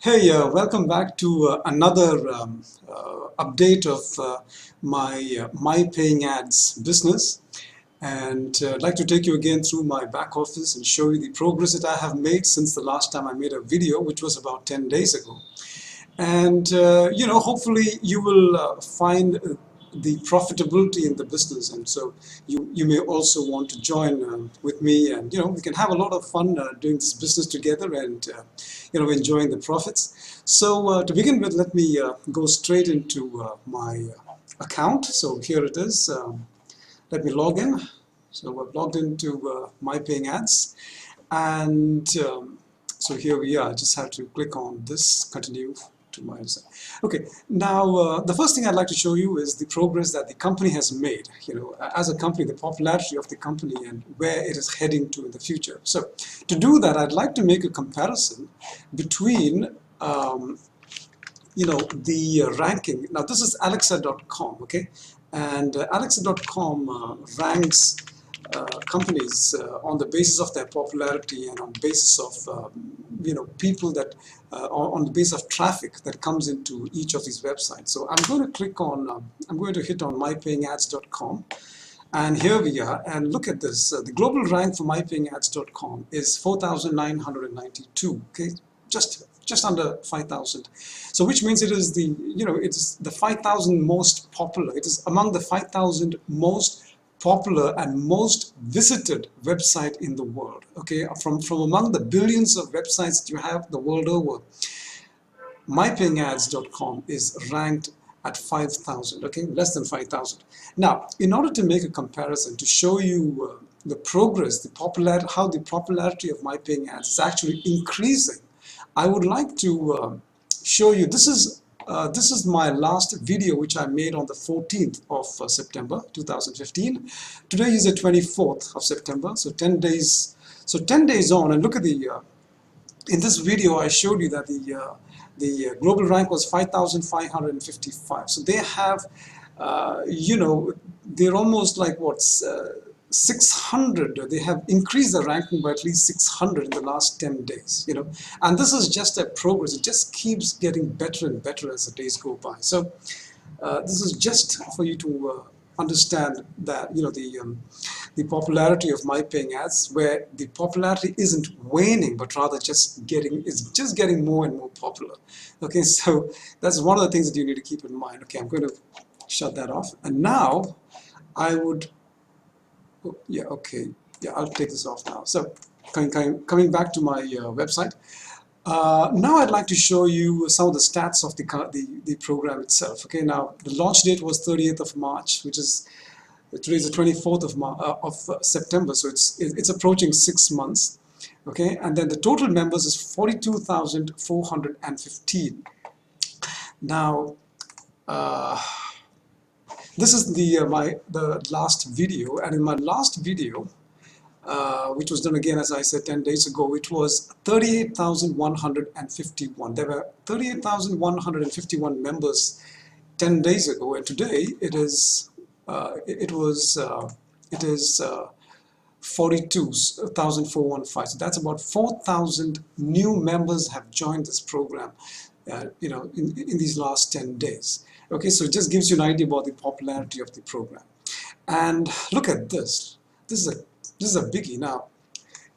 Hey, welcome back to another update of my Paying Ads business. And I'd like to take you again through my back office and show you the progress that I have made since the last time I made a video, which was about 10 days ago. And hopefully you will find the profitability in the business, and so you may also want to join with me, and we can have a lot of fun doing this business together, and enjoying the profits. So to begin with, let me go straight into my account. So here it is. Let me log in. So I've logged into My Paying Ads, and so here we are. I just have to click on this, continue to my side. Okay, now the first thing I'd like to show you is the progress that the company has made. As a company, the popularity of the company and where it is heading to in the future. So to do that, I'd like to make a comparison between the ranking. Now this is alexa.com, okay, and alexa.com ranks companies on the basis of their popularity and on the basis of people that on the basis of traffic that comes into each of these websites. So I'm going to click on I'm going to hit on mypayingads.com, and here we are, and look at this. The global rank for mypayingads.com is 4,992, okay, just under 5,000. So which means it is it's the 5,000 most popular. It is among the 5,000 most popular and most visited website in the world. Okay, from among the billions of websites that you have the world over, mypayingads.com is ranked at 5,000. Okay, less than 5,000. Now, in order to make a comparison to show you the progress, how the popularity of My Paying Ads is actually increasing, I would like to show you. This is my last video, which I made on the 14th of September 2015. Today is the 24th of September, so 10 days. So 10 days on, and look at the. In this video, I showed you that the global rank was 5,555. So they have, they're almost like what's 600. They have increased the ranking by at least 600 in the last 10 days. And this is just a progress. It just keeps getting better and better as the days go by. So this is just for you to understand that the popularity of My Paying Ads, where the popularity isn't waning, but rather just getting more and more popular. Okay, so that's one of the things that you need to keep in mind. Okay, I'm going to shut that off, and now I would. Oh, yeah, okay. Yeah, I'll take this off now. So coming back to my website. Now I'd like to show you some of the stats of the program itself. Okay, now the launch date was 30th of March, which is today is the 24th of September, so it's approaching 6 months. Okay, and then the total members is 42,415. Now this is the last video, and in my last video, which was done again, as I said, 10 days ago, it was 38,151. There were 38,151 members 10 days ago, and today it is 42,415. So that's about 4,000 new members have joined this program, in these last 10 days. Okay, so it just gives you an idea about the popularity of the program. And look at this. This is a biggie. Now,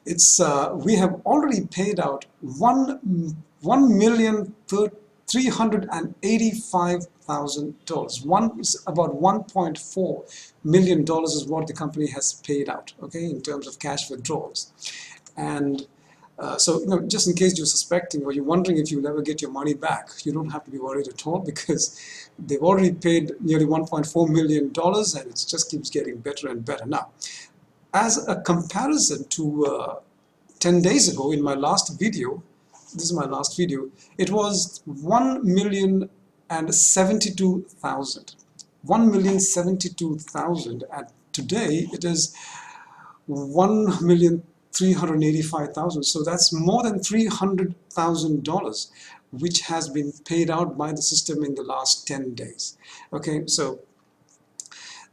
it's we have already paid out $1,385,000. About $1.4 million is what the company has paid out. Okay, in terms of cash withdrawals, and so just in case you're suspecting or you're wondering if you'll ever get your money back, you don't have to be worried at all, because they've already paid nearly $1.4 million, and it just keeps getting better and better. Now, as a comparison to 10 days ago, in my last video, this is my last video, it was 1,072,000. 1,072,000, and today it is 1,385,000. So that's more than $300,000, which has been paid out by the system in the last 10 days. Okay, so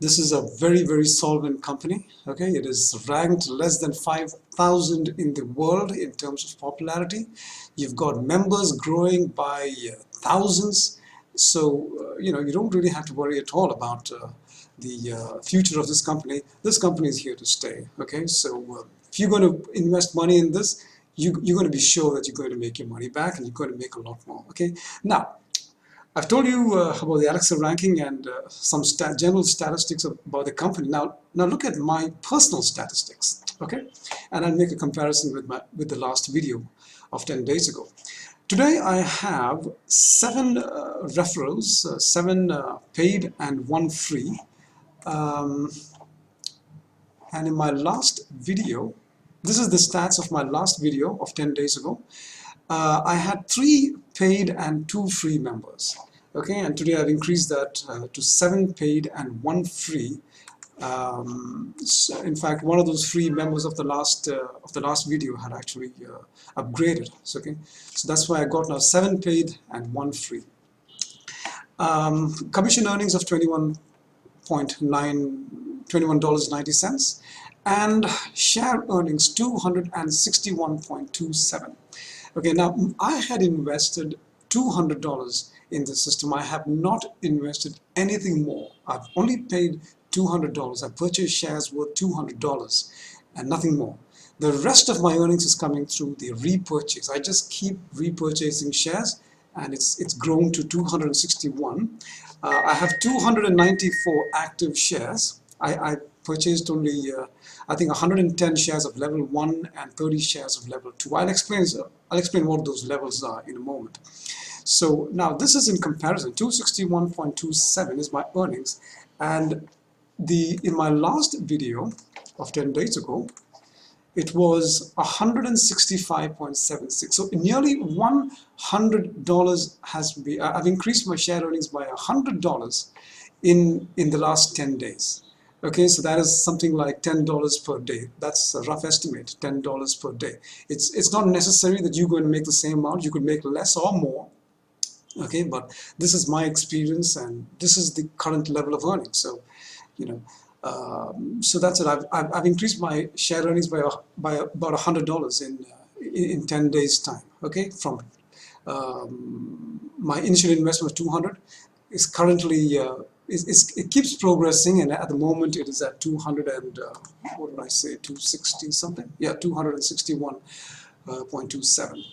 This is a very, very solvent company. Okay, it is ranked less than 5,000 in the world in terms of popularity. You've got members growing by thousands. So, you don't really have to worry at all about the future of this company. This company is here to stay. Okay, so if you're going to invest money in this, you're going to be sure that you're going to make your money back, and you're going to make a lot more. Okay, now I've told you about the Alexa ranking and some general statistics about the company. Now look at my personal statistics, okay? And I'll make a comparison with the last video of 10 days ago. Today I have 7 referrals, 7 paid and 1 free. And in my last video, this is the stats of my last video of 10 days ago. I had 3 paid and 2 free members. Okay, and today I've increased that to 7 paid and 1 free. So in fact, one of those free members of the last video had actually upgraded. So, okay, so that's why I got now 7 paid and 1 free. Commission earnings of $21.90, and share earnings $261.27. Okay, now I had invested $200 in the system. I have not invested anything more. I've only paid $200. I purchased shares worth $200 and nothing more. The rest of my earnings is coming through the repurchase. I just keep repurchasing shares, and it's grown to 261. I have 294 active shares. I purchased only I think 110 shares of level 1 and 30 shares of level 2. I'll explain what those levels are in a moment. So now this is in comparison. 261.27 is my earnings, and in my last video of 10 days ago, it was 165.76. So nearly $100 has been. I've increased my share earnings by $100 in the last 10 days. Okay, so that is something like $10 per day. That's a rough estimate, $10 per day. It's not necessary that you're going to make the same amount. You could make less or more. Okay, but this is my experience, and this is the current level of earnings. So, so that's it. I've increased my share earnings by about $100 in 10 days time. Okay, from my initial investment of 200 is currently it keeps progressing, and at the moment it is at 200 and what did I say, 260 something? Yeah, 261.27.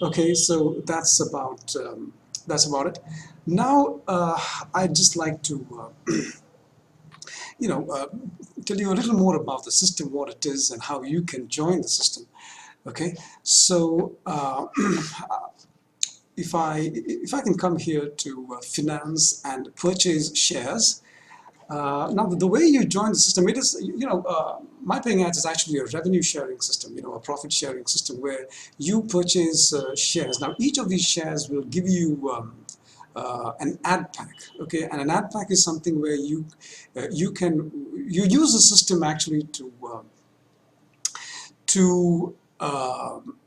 Okay, so that's about it. Now I'd just like to tell you a little more about the system, what it is, and how you can join the system. Okay, so if I can come here to finance and purchase shares. Now the way you join the system, it is, My Paying Ads is actually a revenue sharing system, a profit sharing system where you purchase shares. Now each of these shares will give you an ad pack. Okay, and an ad pack is something where you use the system actually to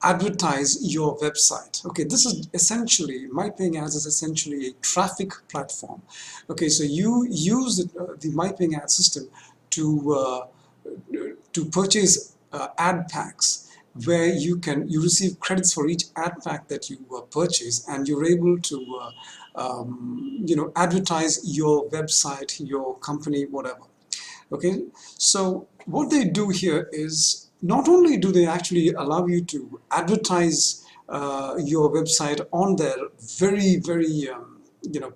advertise your website. Okay, this is essentially, My Paying Ads is essentially a traffic platform. Okay, so you use the My Paying Ads system to purchase ad packs, where you receive credits for each ad pack that you purchase, and you're able to advertise your website, your company, whatever. Okay, so what they do here is, not only do they actually allow you to advertise your website on their very, very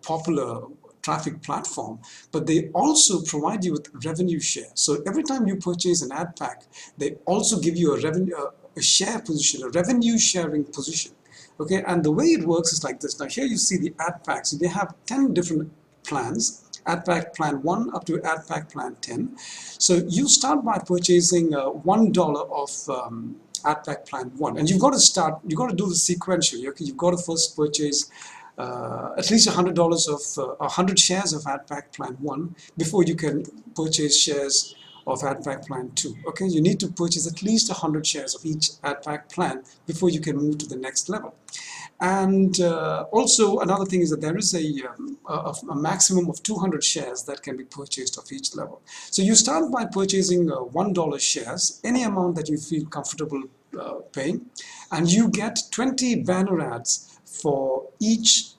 popular traffic platform, but they also provide you with revenue share. So every time you purchase an ad pack, they also give you a share position, a revenue sharing position. Okay, and the way it works is like this. Now here you see the ad packs. They have 10 different plans. Adpack Plan 1 up to Adpack Plan 10. So you start by purchasing $1 of Adpack Plan 1, and you've got to do the sequentially. Okay, you've got to first purchase at least $100 of 100 shares of Adpack Plan 1 before you can purchase shares of Adpack Plan 2. Okay, you need to purchase at least 100 shares of each Adpack plan before you can move to the next level. And also another thing is that there is a maximum of 200 shares that can be purchased of each level. So you start by purchasing $1 shares, any amount that you feel comfortable paying, and you get 20 banner ads for each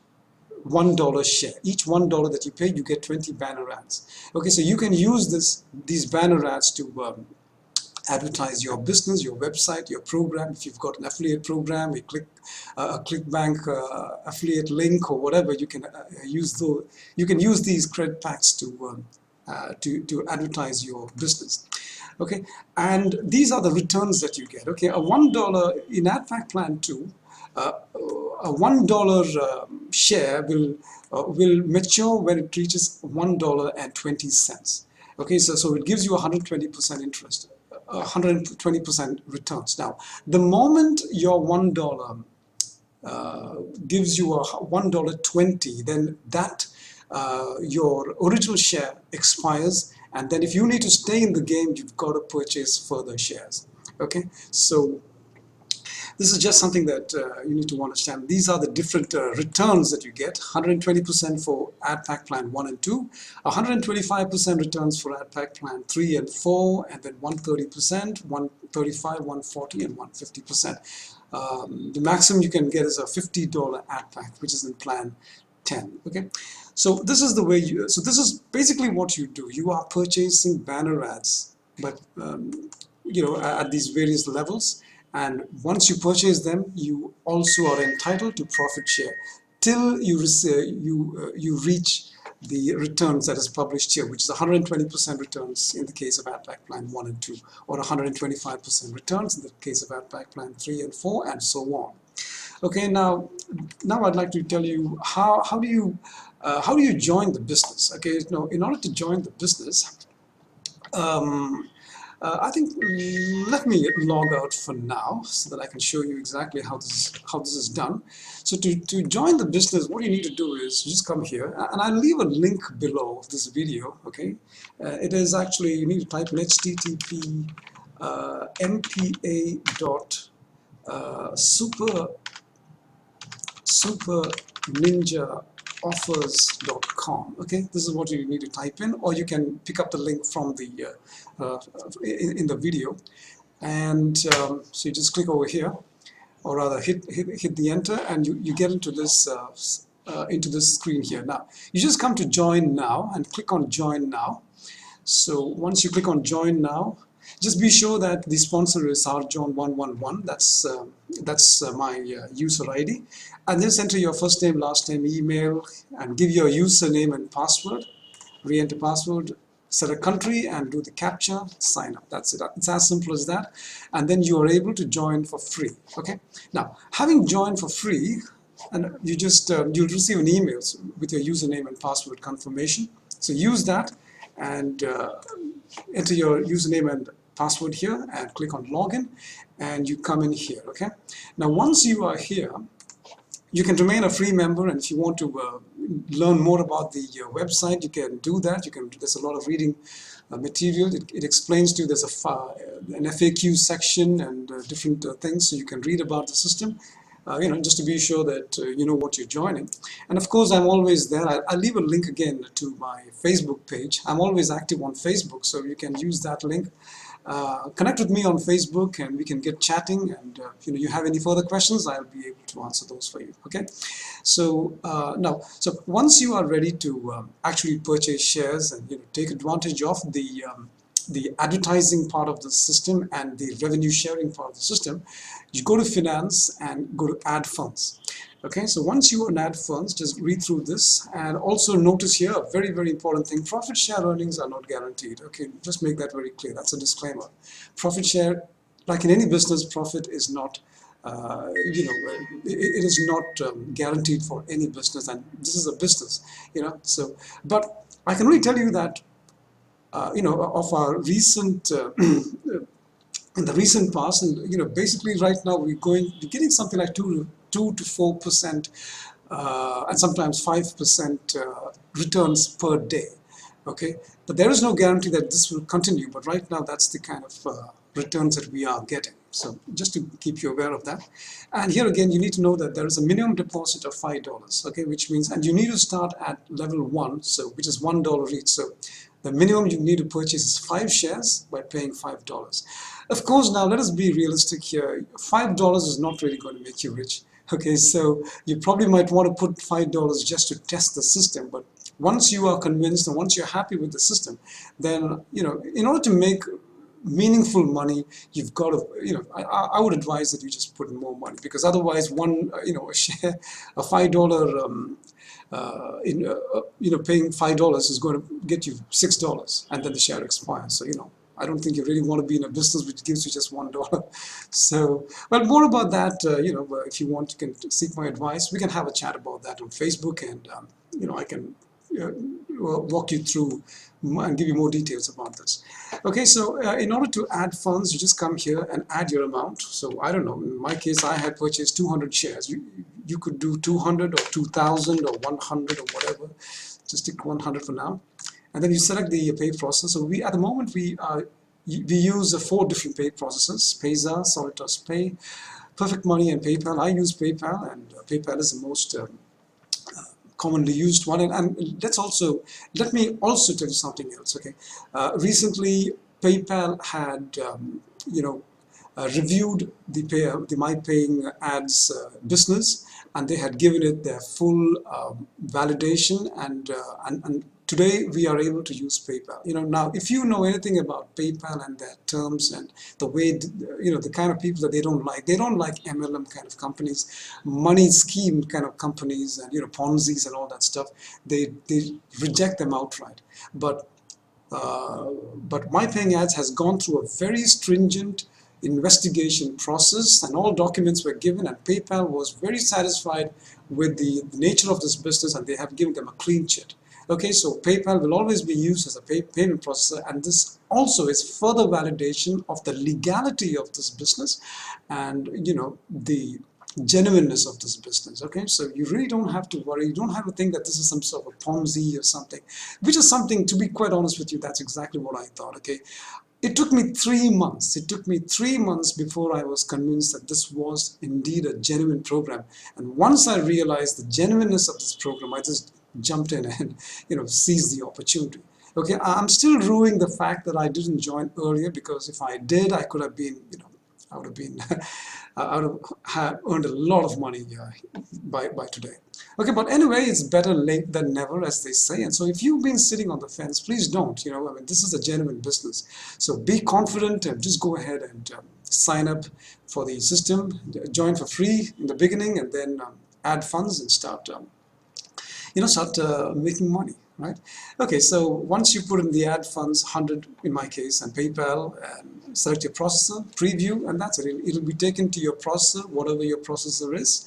$1 share. Each $1 that you pay, you get 20 banner ads. Okay, so you can use these banner ads to advertise your business, your website, your program. If you've got an affiliate program, a ClickBank affiliate link or whatever, you can use these credit packs to advertise your business. Okay, and these are the returns that you get. Okay, a $1 in Adpack Plan 2. A $1 share will mature when it reaches $1.20. Okay, so it gives you 120% interest, 120% returns. Now, the moment your $1 gives you a $1.20, then that your original share expires, and then if you need to stay in the game, you've got to purchase further shares. Okay, so this is just something that you need to understand. These are the different returns that you get. 120% for Adpack Plan 1 and 2, 125% returns for Adpack Plan 3 and 4, and then 130%, 135, 140, and 150%. The maximum you can get is a $50 Adpack, which is in Plan 10. Okay, so this is the way so this is basically what you do. You are purchasing banner ads, but at these various levels. And once you purchase them, you also are entitled to profit share till you reach the returns that is published here, which is 120% returns in the case of Adpack Plan 1 and 2, or 125% returns in the case of Adpack Plan 3 and 4, and so on. Okay, now I'd like to tell you how do you join the business. Okay, now in order to join the business, I think let me log out for now so that I can show you exactly how this is done. So to join the business, what you need to do is just come here, and I'll leave a link below this video. Okay, it is actually, you need to type in http MPA super ninja offers.com. Okay, this is what you need to type in, or you can pick up the link from the in the video, and so you just click over here, or rather hit the enter, and you get into this screen here. Now you just come to join now and click on join now. So once you click on join now, just be sure that the sponsor is rjohn111. That's my user ID, and just enter your first name, last name, email, and give your username and password. Re-enter password, set a country, and do the captcha, sign up. That's it. It's as simple as that, and then you are able to join for free. Okay, now having joined for free, and you just you'll receive an email with your username and password confirmation. So use that and enter your username and password here and click on login, and you come in here. Okay, now once you are here, you can remain a free member, and if you want to learn more about the website, you can do that. There's a lot of reading material. It explains to you. There's an FAQ section and different things, so you can read about the system. Just to be sure that you know what you're joining. And of course, I'm always there. I'll leave a link again to my Facebook page. I'm always active on Facebook, so you can use that link. Connect with me on Facebook, and we can get chatting, and you have any further questions, I'll be able to answer those for you. Okay, so so once you are ready to actually purchase shares and take advantage of the advertising part of the system and the revenue sharing part of the system, you go to finance and go to add funds. Okay, so once you are in add funds, just read through this, and also notice here a very, very important thing: profit share earnings are not guaranteed. Okay, just make that very clear. That's a disclaimer. Profit share, like in any business, profit is not it is not guaranteed for any business, and this is a business, so, but I can really tell you that of our recent in the recent past, and basically right now we're getting something like 2 to 4% and sometimes 5% returns per day. Okay, but there is no guarantee that this will continue, but right now that's the kind of returns that we are getting. So just to keep you aware of that. And here again, you need to know that there is a minimum deposit of $5, okay, which means, and you need to start at level 1, so which is $1 each. So the minimum you need to purchase is 5 shares by paying $5. Of course, now let us be realistic here. $5 is not really going to make you rich. Okay, so you probably might want to put $5 just to test the system, but once you are convinced and once you're happy with the system, then, you know, in order to make meaningful money, you've got to, you know, I would advise that you just put in more money, because otherwise a share, a $5 paying $5 is going to get you $6, and then the share expires. So, you know, I don't think you really want to be in a business which gives you just $1. So, well, more about that, if you want, you can seek my advice. We can have a chat about that on Facebook, and, I can walk you through and give you more details about this. Okay, so in order to add funds, you just come here and add your amount. So I don't know, in my case, I had purchased 200 shares. You could do 200 or 2,000 or 100 or whatever. Just stick 100 for now. And then you select the pay process. So at the moment we use 4 different pay processes: Payza, Solitos Pay, Perfect Money, and PayPal. I use PayPal, and PayPal is the most commonly used one. And let me also tell you something else. Okay, recently PayPal had reviewed the My Paying Ads business, and they had given it their full validation, and today we are able to use PayPal. Now if you know anything about PayPal and their terms and the way, the kind of people that they don't like MLM kind of companies, money scheme kind of companies, and Ponzi's and all that stuff. They reject them outright. But My Paying Ads has gone through a very stringent investigation process, and all documents were given, and PayPal was very satisfied with the nature of this business, and they have given them a clean chit. Okay, so PayPal will always be used as a payment processor, and this also is further validation of the legality of this business and the genuineness of this business. Okay, so you really don't have to worry. You don't have to think that this is some sort of a Ponzi or something, which is something, to be quite honest with you, that's exactly what I thought. Okay, it took me 3 months. It took me 3 months before I was convinced that this was indeed a genuine program. And once I realized the genuineness of this program, I just jumped in and seized the opportunity. Okay, I'm still ruing the fact that I didn't join earlier, because if I did, I could have been, I would have been, I would have earned a lot of money by today. Okay, but anyway, it's better late than never, as they say. And so if you've been sitting on the fence, please don't. This is a genuine business. So be confident and just go ahead and sign up for the system, join for free in the beginning, and then add funds and start making money, right? Okay, so once you put in the ad funds, 100 in my case, and PayPal, and select your processor, preview, and that's it. It'll be taken to your processor, whatever your processor is,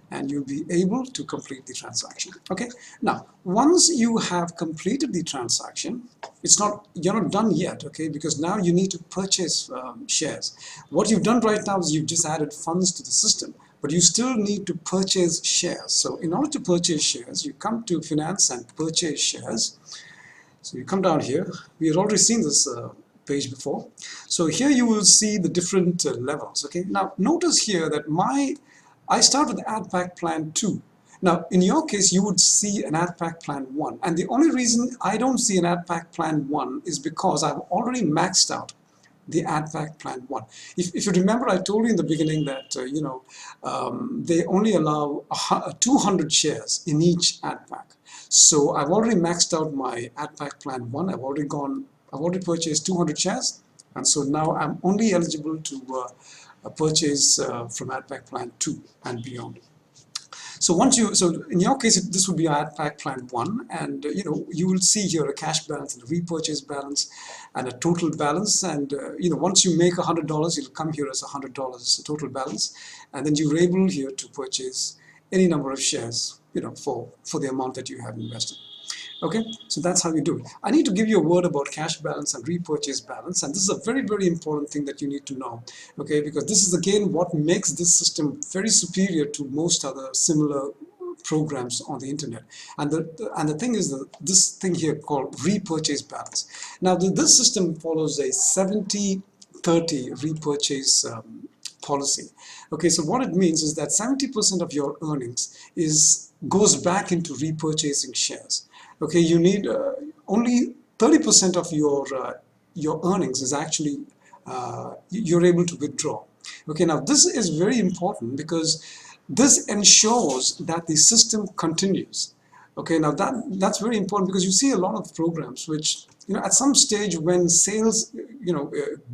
and you'll be able to complete the transaction. Okay, now once you have completed the transaction, you're not done yet. Okay, because now you need to purchase shares. What you've done right now is you've just added funds to the system, but you still need to purchase shares. So in order to purchase shares, you come to Finance and Purchase Shares. So you come down here. We had already seen this page before. So here you will see the different levels. Okay. Now notice here that I start with Adpack Plan 2. Now in your case, you would see an Adpack Plan 1. And the only reason I don't see an Adpack Plan 1 is because I've already maxed out the Adpack Plan 1. If you remember, I told you in the beginning that they only allow 200 shares in each Adpack. So I've already maxed out my Adpack Plan 1. I've already purchased 200 shares, and so now I'm only eligible to purchase from Adpack Plan 2 and beyond. So in your case, this would be Adpack Plan 1, and you will see here a cash balance and a repurchase balance and a total balance. And once you make $100, it'll come here as $100 total balance, and then you're able here to purchase any number of shares, for the amount that you have invested. Okay, so that's how you do it. I need to give you a word about cash balance and repurchase balance, and this is a very, very important thing that you need to know. Okay, because this is again what makes this system very superior to most other similar programs on the internet. And the thing is that this thing here called repurchase balance. Now this system follows a 70-30 repurchase policy. Okay, so what it means is that 70% of your earnings goes back into repurchasing shares. Okay, you need only 30% of your earnings is actually you're able to withdraw. Okay, now this is very important because this ensures that the system continues. Okay, now that's very important because you see a lot of programs which, at some stage when sales,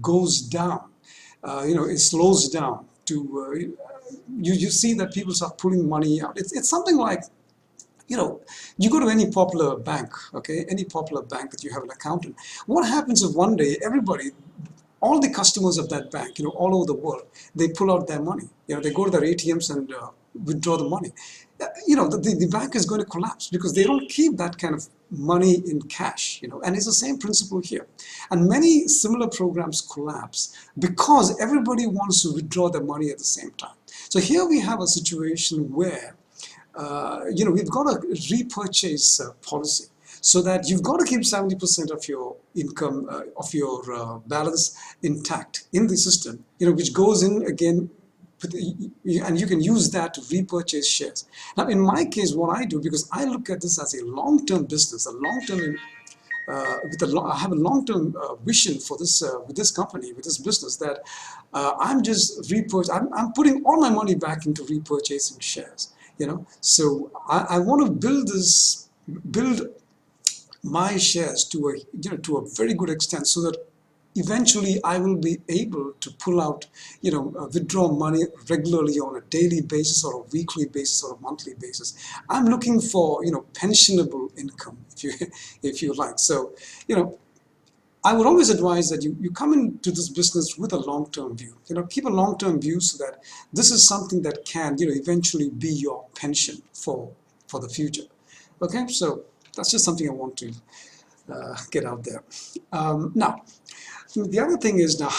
goes down, it slows down to, you see that people start pulling money out. It's something like, you go to any popular bank, okay, any popular bank that you have an account in. What happens if one day everybody, all the customers of that bank, all over the world, they pull out their money. They go to their ATMs and withdraw the money. The bank is going to collapse because they don't keep that kind of money in cash, and it's the same principle here. And many similar programs collapse because everybody wants to withdraw their money at the same time. So here we have a situation where, we've got a repurchase policy, so that you've got to keep 70% of your income, of your balance intact in the system, which goes in again, and you can use that to repurchase shares. Now, in my case, what I do, because I look at this as a long-term business, I have a long-term vision for this with this company, with this business, that I'm just I'm putting all my money back into repurchasing shares. So I want to build my shares to a very good extent, so that eventually I will be able to pull out, withdraw money regularly on a daily basis or a weekly basis or a monthly basis. I'm looking for, pensionable income, if you like. So, I would always advise that you come into this business with a long-term view. Keep a long-term view, so that this is something that can, eventually be your pension for the future. Okay, so that's just something I want to get out there. Now, the other thing is, now,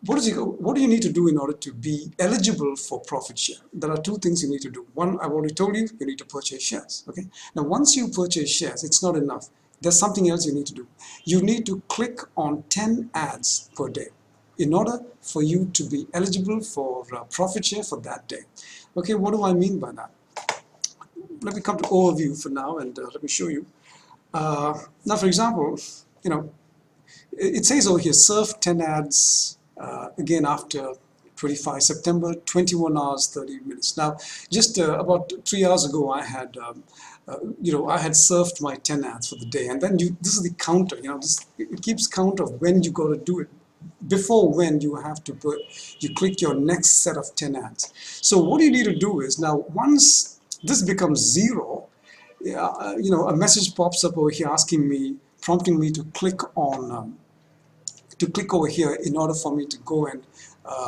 what do you need to do in order to be eligible for profit share? There are two things you need to do. One, I've already told you, you need to purchase shares. Okay. Now, once you purchase shares, it's not enough. There's something else you need to do. You need to click on 10 ads per day in order for you to be eligible for profit share for that day. Okay, what do I mean by that? Let me come to overview for now, and let me show you. Now, for example, it says over here, serve 10 ads again after 25 September, 21 hours, 30 minutes. Now, just about 3 hours ago, I had, I had served my 10 ads for the day. And then this is the counter, it keeps count of when you got to do it. Before when you have to you click your next set of 10 ads. So what you need to do is, now, once this becomes 0, a message pops up over here prompting me to click on, over here in order for me to go and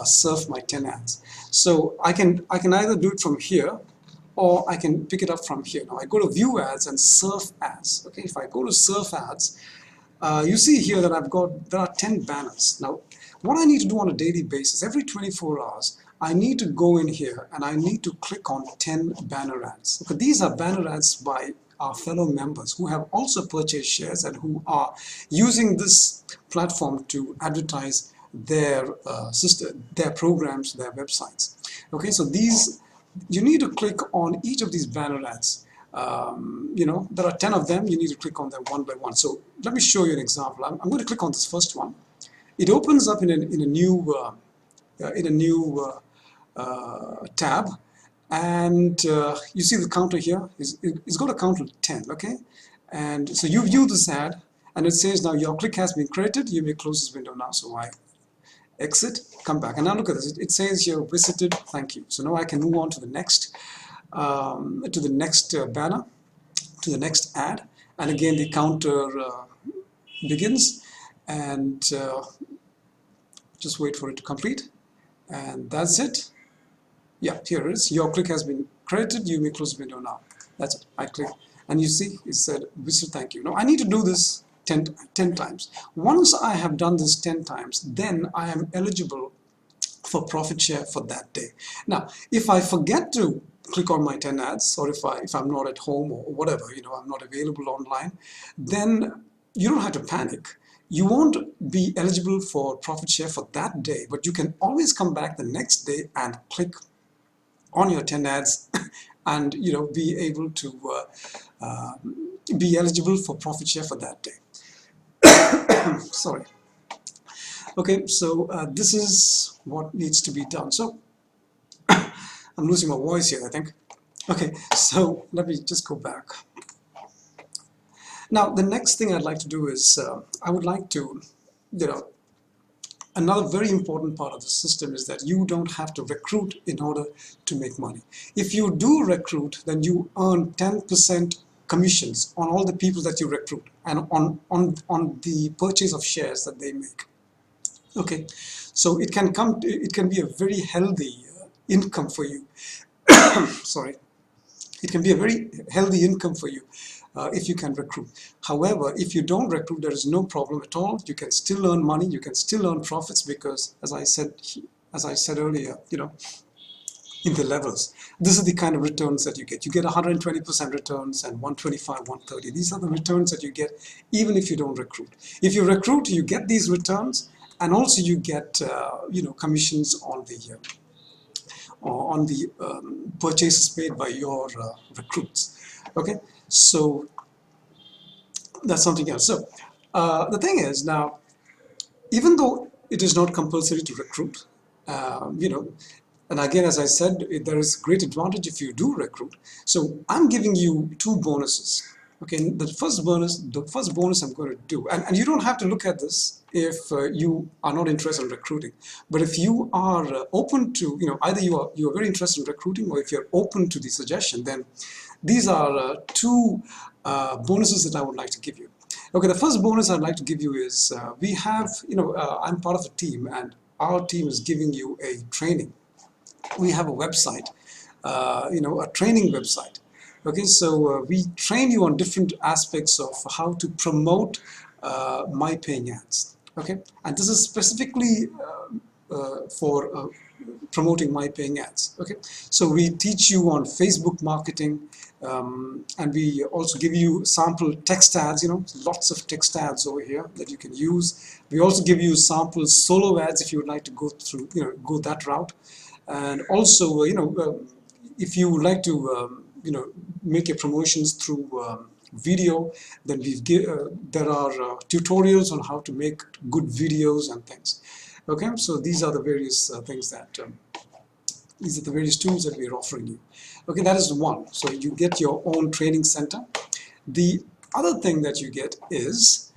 serve my 10 ads. So I can either do it from here, or I can pick it up from here. Now I go to view ads and serve ads. Okay, if I go to serve ads, you see here that there are 10 banners. Now, what I need to do on a daily basis, every 24 hours, I need to go in here and I need to click on 10 banner ads. Okay, these are banner ads by our fellow members who have also purchased shares and who are using this platform to advertise their their programs, their websites. Okay, so you need to click on each of these banner ads. There are 10 of them. You need to click on them one by one. So let me show you an example. I'm going to click on this first one. It opens up in a new tab, and you see the counter here. It's got a count of 10. Okay, and so you view this ad, and it says now your click has been credited. You may close this window now. So I exit, come back, and now look at this. It says here visited. Thank you. So now I can move on to the next banner, to the next ad, and again the counter begins, and just wait for it to complete, and that's it. Yeah, here it is. Your click has been credited. You may close the window now. That's it. I click, and you see it said visit. Thank you. Now I need to do this 10 times. Once I have done this 10 times, then I am eligible for profit share for that day. Now, if I forget to click on my 10 ads, or if I'm not at home or whatever, I'm not available online, then you don't have to panic. you won't be eligible for profit share for that day, but you can always come back the next day and click on your 10 ads and be able to be eligible for profit share for that day. Sorry. Okay, so this is what needs to be done. So I'm losing my voice here, I think. Okay, so let me just go back. Now, the next thing I'd like to do is I would like to, another very important part of the system is that you don't have to recruit in order to make money. If you do recruit, then you earn 10% commissions on all the people that you recruit and on the purchase of shares that they make. Okay, so it can be a very healthy income for you. Sorry, it can be a very healthy income for you if you can recruit. However, if you don't recruit, there is no problem at all. You can still earn money. You can still earn profits because, as I said earlier, in the levels, this is the kind of returns that you get. You get 120% returns and 125, 130. These are the returns that you get even if you don't recruit. If you recruit, you get these returns, and also you get commissions on the purchases paid by your recruits. Okay, so that's something else. So the thing is, now, even though it is not compulsory to recruit, and again, as I said, there is great advantage if you do recruit. So I'm giving you two bonuses. Okay, the first bonus I'm going to do, and you don't have to look at this if you are not interested in recruiting. But if you are open to, either you are very interested in recruiting, or if you're open to the suggestion, then these are two bonuses that I would like to give you. Okay, the first bonus I'd like to give you is we have, I'm part of a team, and our team is giving you a training. We have a website, a training website. Okay, so we train you on different aspects of how to promote My Paying Ads. Okay, and this is specifically for promoting My Paying Ads. Okay, so we teach you on Facebook marketing, and we also give you sample text ads. Lots of text ads over here that you can use. We also give you sample solo ads if you would like to go through, go that route. And also, if you would like to, make your promotions through video, then there are tutorials on how to make good videos and things. Okay, so these are the various things that, these are the various tools that we are offering you. Okay, that is one. So you get your own training center. The other thing that you get is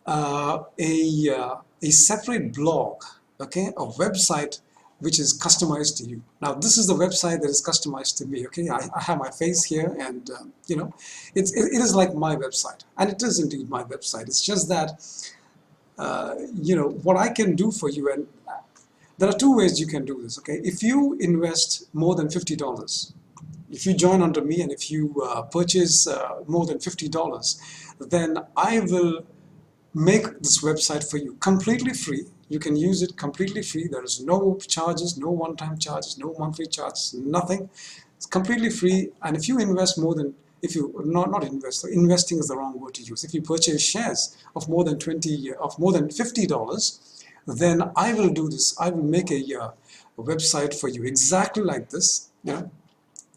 a separate blog, okay, a website which is customized to you. Now, this is the website that is customized to me. Okay, I have my face here, and it is like my website, and it is indeed my website. It's just that what I can do for you, and there are two ways you can do this. Okay, if you invest more than $50, if you join under me, and if you purchase more than $50, then I will make this website for you completely free. You can use it completely free. There is no charges, no one-time charges, no monthly charges, nothing. It's completely free. And if you invest more than, if you not invest, investing is the wrong word to use. If you purchase shares of more than $50, then I will do this. I will make a website for you exactly like this,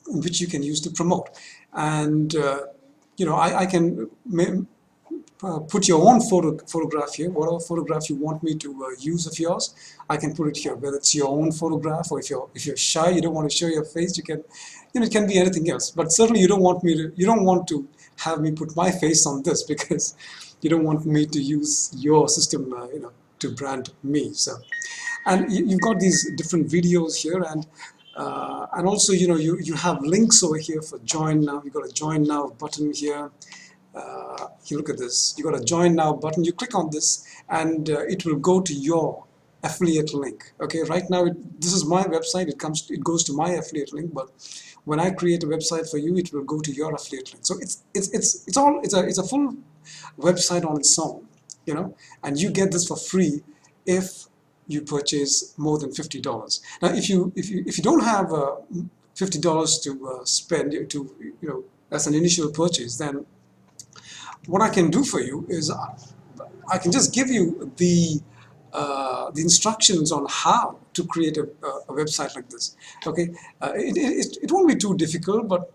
which you can use to promote. And I can put your own photograph here. Whatever photograph you want me to use of yours, I can put it here. Whether it's your own photograph, or if you're shy, you don't want to show your face, you can, it can be anything else. But certainly you don't want to have me put my face on this, because you don't want me to use your system, to brand me. So, and you've got these different videos here, and also you have links over here for join now. You've got a join now button here. You look at this, you got a join now button, you click on this, and it will go to your affiliate link. Okay, right now this is my website, it goes to my affiliate link, but when I create a website for you, it will go to your affiliate link. So it's a full website on its own, and you get this for free if you purchase more than $50. Now, if you don't have $50 to spend as an initial purchase, then what I can do for you is I can just give you the instructions on how to create a website like this. Okay, it won't be too difficult, but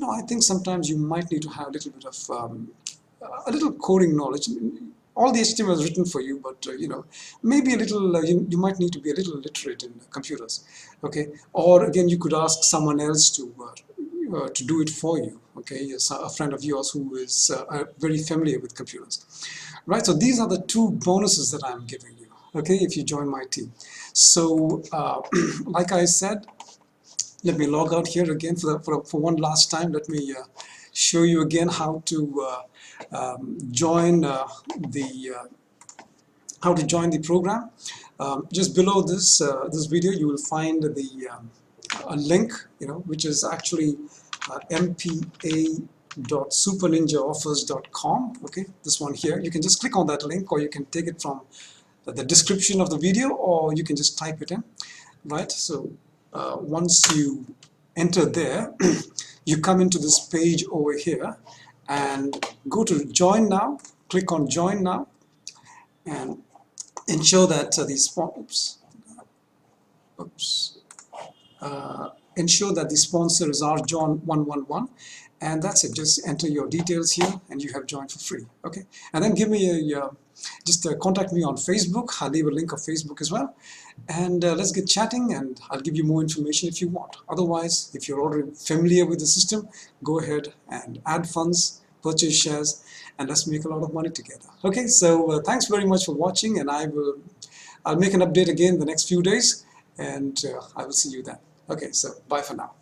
I think sometimes you might need to have a little bit of a little coding knowledge. All the HTML is written for you, but maybe a little. You might need to be a little literate in computers. Okay, or again, you could ask someone else to do it for you. Okay, a friend of yours who is very familiar with computers. Right, so these are the two bonuses that I'm giving you, okay, if you join my team. So, like I said, let me log out here again for one last time. Let me show you again how to join how to join the program. Just below this this video, you will find a link, which is actually mpa.superninjaoffers.com. Okay, this one here. You can just click on that link, or you can take it from the description of the video, or you can just type it in. Right. So once you enter there, you come into this page over here, and go to Join Now. Click on Join Now, and ensure that ensure that the sponsor is rjohn111, and that's it. Just enter your details here, and you have joined for free. Okay, and then give me just contact me on Facebook. I'll leave a link of Facebook as well, and let's get chatting, and I'll give you more information if you want. Otherwise, if you're already familiar with the system, go ahead and add funds, purchase shares, and let's make a lot of money together. Okay, so thanks very much for watching, and I'll make an update again the next few days, and I will see you then. Okay, so bye for now.